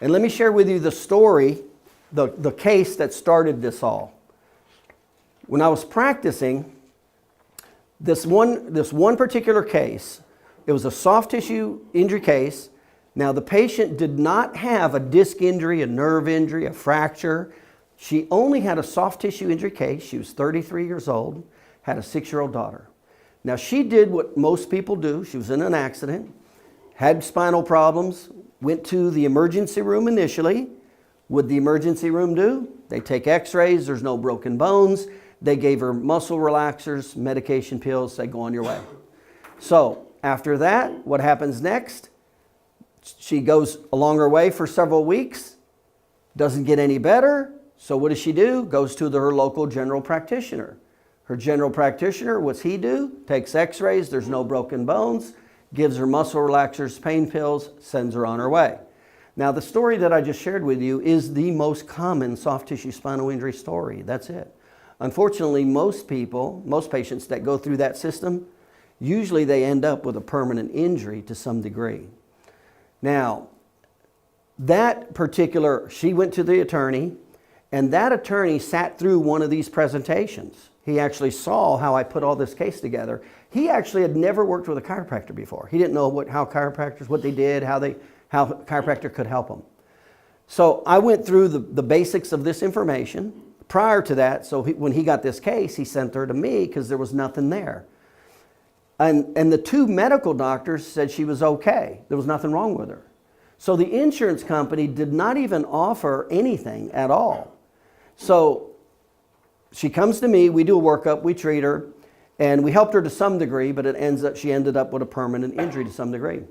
And let me share with you the story, the case that started this all. When I was practicing, this one particular case, it was a soft tissue injury case. Now the patient did not have a disc injury, a nerve injury, a fracture. She only had a soft tissue injury case. She was 33 years old, had a 6-year-old daughter. Now she did what most people do. She was in an accident, had spinal problems, went to the emergency room initially. What the emergency room do? They take x-rays, there's no broken bones. They gave her muscle relaxers, medication pills, say go on your way. So after that, what happens next? She goes along her way for several weeks, doesn't get any better. So what does she do? Goes to her local general practitioner. Her general practitioner, what's he do? Takes x-rays, there's no broken bones, gives her muscle relaxers, pain pills, sends her on her way. Now the story that I just shared with you is the most common soft tissue spinal injury story. That's it. Unfortunately, most patients that go through that system, usually they end up with a permanent injury to some degree. Now, she went to the attorney, and that attorney sat through one of these presentations. He actually saw how I put all this case together. He actually had never worked with a chiropractor before. He didn't know how chiropractors, what they did, how chiropractor could help them. So I went through the basics of this information. Prior to that, so when he got this case, he sent her to me because there was nothing there. And the 2 medical doctors said she was okay. There was nothing wrong with her. So the insurance company did not even offer anything at all. So she comes to me, we do a workup, we treat her, and we helped her to some degree, but she ended up with a permanent injury to some degree.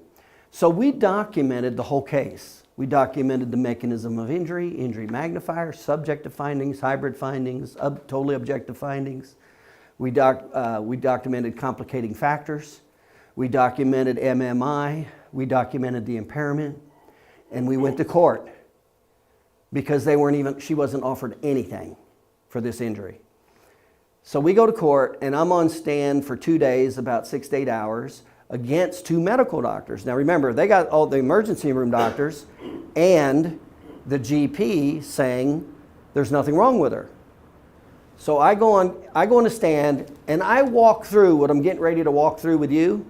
So we documented the whole case. We documented the mechanism of injury, injury magnifier, subjective findings, hybrid findings, totally objective findings. We documented complicating factors. We documented MMI. We documented the impairment. And we went to court because she wasn't offered anything for this injury. So we go to court, and I'm on stand for 2 days, about 6 to 8 hours, against 2 medical doctors. Now remember, they got all the emergency room doctors and the GP saying there's nothing wrong with her. So I go on the stand, and I walk through what I'm getting ready to walk through with you.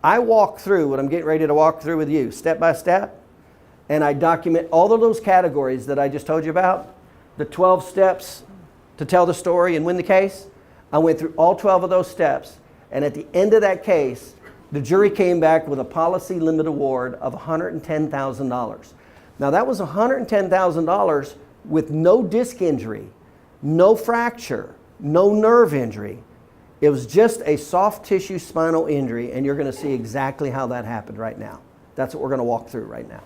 I walk through what I'm getting ready to walk through with you, step by step, and I document all of those categories that I just told you about, the 12 steps to tell the story and win the case. I went through all 12 of those steps, and at the end of that case, the jury came back with a policy limit award of $110,000. Now that was $110,000 with no disc injury, no fracture, no nerve injury. It was just a soft tissue spinal injury, and you're going to see exactly how that happened right now. That's what we're going to walk through right now.